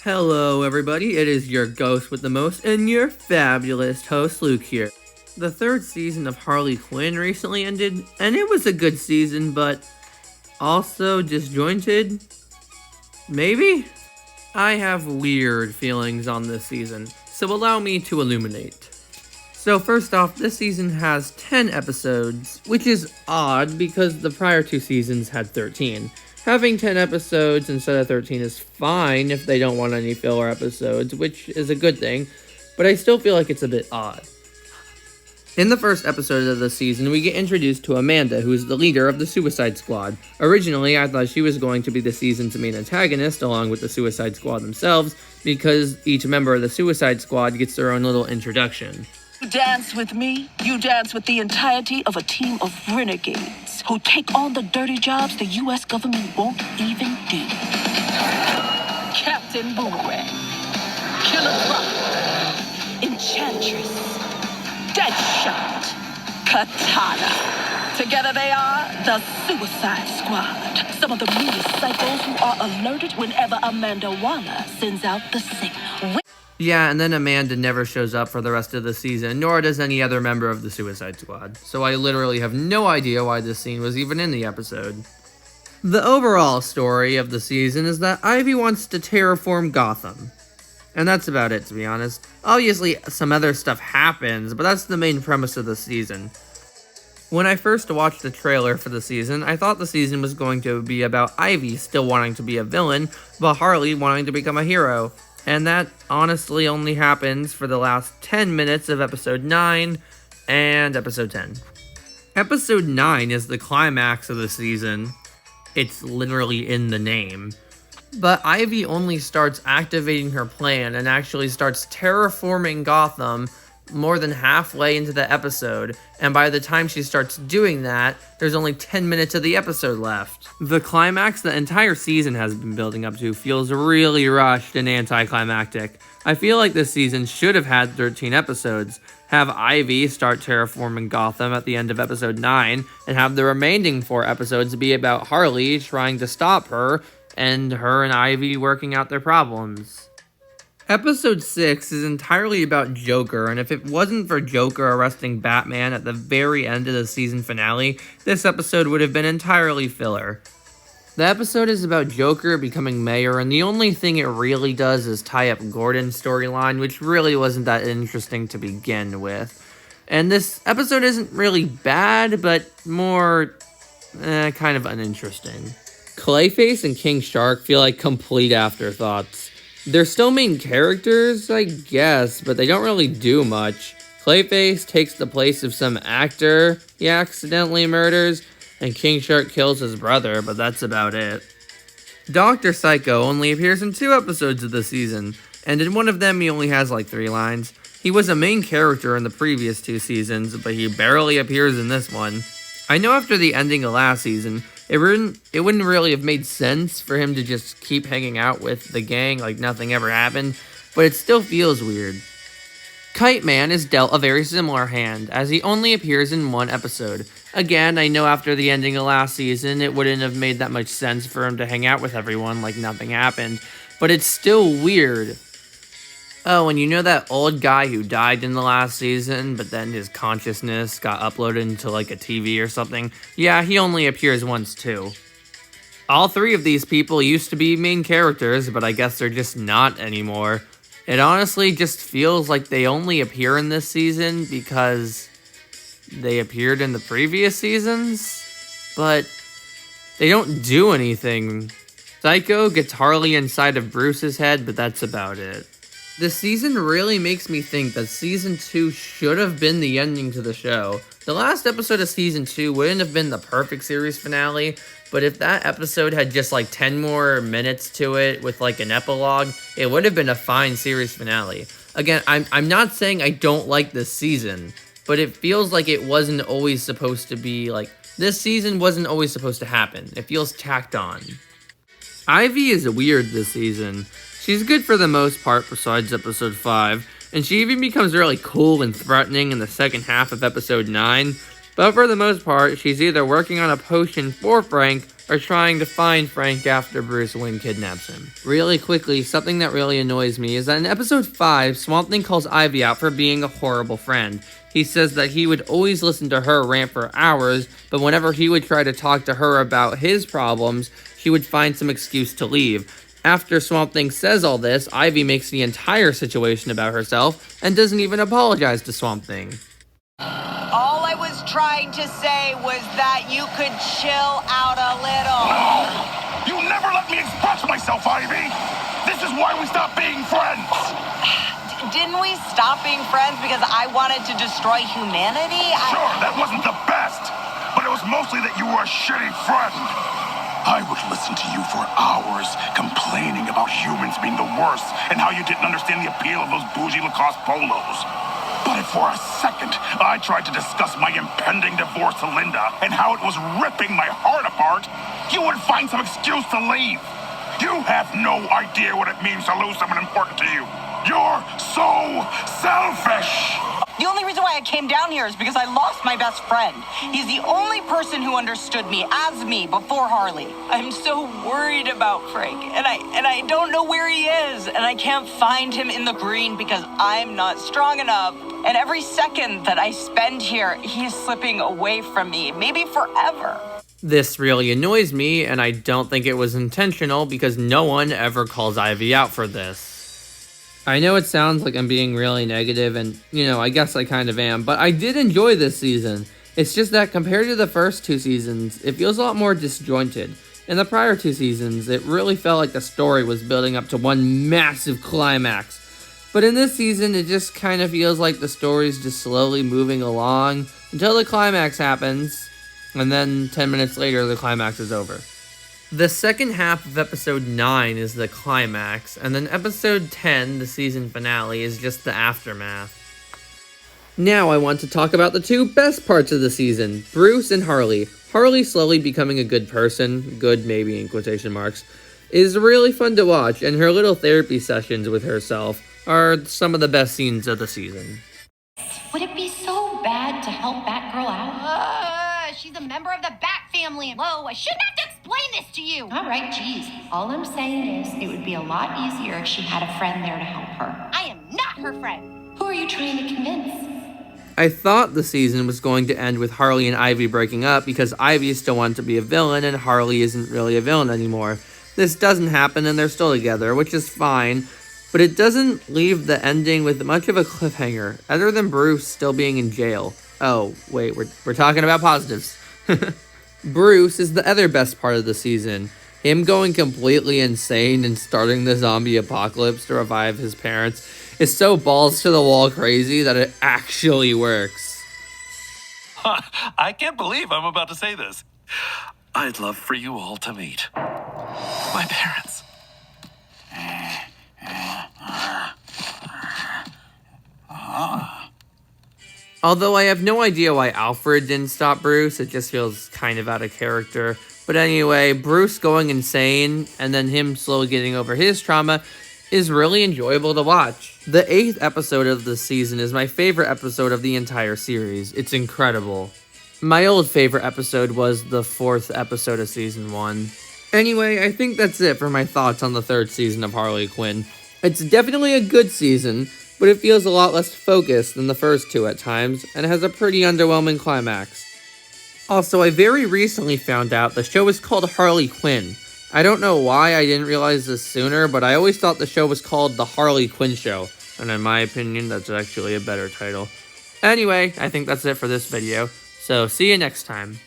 Hello everybody, it is your ghost with the most and your fabulous host Luke here. The third season of Harley Quinn recently ended, and it was a good season, but also disjointed? Maybe? I have weird feelings on this season, so allow me to illuminate. So first off, this season has 10 episodes, which is odd because the prior two seasons had 13. Having 10 episodes instead of 13 is fine if they don't want any filler episodes, which is a good thing, but I still feel like it's a bit odd. In the first episode of the season, we get introduced to Amanda, who is the leader of the Suicide Squad. Originally, I thought she was going to be the season's main antagonist, along with the Suicide Squad themselves, because each member of the Suicide Squad gets their own little introduction. You dance with me, you dance with the entirety of a team of renegades who take on the dirty jobs the U.S. government won't even do. Captain Boomerang, Killer Croc, Enchantress, Deadshot, Katana. Together they are the Suicide Squad, some of the meanest psychos who are alerted whenever Amanda Waller sends out the signal. Yeah, and then Amanda never shows up for the rest of the season, nor does any other member of the Suicide Squad. So I literally have no idea why this scene was even in the episode. The overall story of the season is that Ivy wants to terraform Gotham. And that's about it, to be honest. Obviously, some other stuff happens, but that's the main premise of the season. When I first watched the trailer for the season, I thought the season was going to be about Ivy still wanting to be a villain, but Harley wanting to become a hero. And that honestly only happens for the last 10 minutes of episode 9 and episode 10. Episode 9 is the climax of the season. It's literally in the name. But Ivy only starts activating her plan and actually starts terraforming Gotham more than halfway into the episode, and by the time she starts doing that, there's only 10 minutes of the episode left. The climax the entire season has been building up to feels really rushed and anticlimactic. I feel like this season should have had 13 episodes, have Ivy start terraforming Gotham at the end of episode 9, and have the remaining 4 episodes be about Harley trying to stop her, and her and Ivy working out their problems. Episode 6 is entirely about Joker, and if it wasn't for Joker arresting Batman at the very end of the season finale, this episode would have been entirely filler. The episode is about Joker becoming mayor, and the only thing it really does is tie up Gordon's storyline, which really wasn't that interesting to begin with. And this episode isn't really bad, but more kind of uninteresting. Clayface and King Shark feel like complete afterthoughts. They're still main characters, I guess, but they don't really do much. Clayface takes the place of some actor he accidentally murders, and King Shark kills his brother, but that's about it. Dr. Psycho only appears in 2 episodes of the season, and in one of them he only has like 3 lines. He was a main character in the previous 2 seasons, but he barely appears in this one. I know after the ending of last season, it wouldn't really have made sense for him to just keep hanging out with the gang like nothing ever happened, but it still feels weird. Kite Man is dealt a very similar hand, as he only appears in 1 episode. Again, I know after the ending of last season, it wouldn't have made that much sense for him to hang out with everyone like nothing happened, but it's still weird. Oh, and you know that old guy who died in the last season, but then his consciousness got uploaded into like a TV or something? Yeah, he only appears once too. All 3 of these people used to be main characters, but I guess they're just not anymore. It honestly just feels like they only appear in this season because they appeared in the previous seasons, but they don't do anything. Psycho gets Harley inside of Bruce's head, but that's about it. This season really makes me think that Season 2 should have been the ending to the show. The last episode of Season 2 wouldn't have been the perfect series finale, but if that episode had just like 10 more minutes to it with like an epilogue, it would have been a fine series finale. Again, I'm not saying I don't like this season, but it feels like it wasn't always supposed to be like, this season wasn't always supposed to happen. It feels tacked on. Ivy is weird this season. She's good for the most part besides episode 5, and she even becomes really cool and threatening in the second half of episode 9, but for the most part, she's either working on a potion for Frank are trying to find Frank after Bruce Wayne kidnaps him. Really quickly, something that really annoys me is that in episode 5, Swamp Thing calls Ivy out for being a horrible friend. He says that he would always listen to her rant for hours, but whenever he would try to talk to her about his problems, she would find some excuse to leave. After Swamp Thing says all this, Ivy makes the entire situation about herself and doesn't even apologize to Swamp Thing. All I was trying to say was that you could chill out a little. No! You never let me express myself, Ivy! This is why we stopped being friends! Didn't we stop being friends because I wanted to destroy humanity? Sure, that wasn't the best, but it was mostly that you were a shitty friend. I would listen to you for hours, complaining about humans being the worst and how you didn't understand the appeal of those bougie Lacoste polos. But if for a second I tried to discuss my impending divorce to Linda and how it was ripping my heart apart, you would find some excuse to leave. You have no idea what it means to lose someone important to you. You're so selfish! The only reason why I came down here is because I lost my best friend. He's the only person who understood me as me before Harley. I'm so worried about Frank, and I don't know where he is, and I can't find him in the green because I'm not strong enough. And every second that I spend here, he is slipping away from me, maybe forever. This really annoys me, and I don't think it was intentional because no one ever calls Ivy out for this. I know it sounds like I'm being really negative, and, I guess I kind of am, but I did enjoy this season. It's just that compared to the first 2 seasons, it feels a lot more disjointed. In the prior 2 seasons, it really felt like the story was building up to one massive climax. But in this season, it just kind of feels like the story's just slowly moving along until the climax happens, and then 10 minutes later, the climax is over. The second half of episode 9 is the climax, and then episode 10, the season finale, is just the aftermath. Now I want to talk about the 2 best parts of the season, Bruce and Harley. Harley slowly becoming a good person, good maybe in quotation marks, is really fun to watch, and her little therapy sessions with herself are some of the best scenes of the season. Would it be so bad to help Batgirl out? She's a member of the Bat family. Whoa, I shouldn't have to explain this to you. All right, geez. All I'm saying is it would be a lot easier if she had a friend there to help her. I am not her friend. Who are you trying to convince? I thought the season was going to end with Harley and Ivy breaking up because Ivy still wanted to be a villain and Harley isn't really a villain anymore. This doesn't happen and they're still together, which is fine, but it doesn't leave the ending with much of a cliffhanger, other than Bruce still being in jail. Oh, wait, we're talking about positives. Bruce is the other best part of the season. Him going completely insane and starting the zombie apocalypse to revive his parents is so balls to the wall crazy that it actually works. I can't believe I'm about to say this. I'd love for you all to meet my parents. Although I have no idea why Alfred didn't stop Bruce, it just feels kind of out of character. But anyway, Bruce going insane and then him slowly getting over his trauma is really enjoyable to watch. The 8th episode of the season is my favorite episode of the entire series. It's incredible. My old favorite episode was the 4th episode of season 1. Anyway, I think that's it for my thoughts on the 3rd season of Harley Quinn. It's definitely a good season, but it feels a lot less focused than the first 2 at times, and has a pretty underwhelming climax. Also, I very recently found out the show is called Harley Quinn. I don't know why I didn't realize this sooner, but I always thought the show was called The Harley Quinn Show, and in my opinion, that's actually a better title. Anyway, I think that's it for this video, so see you next time.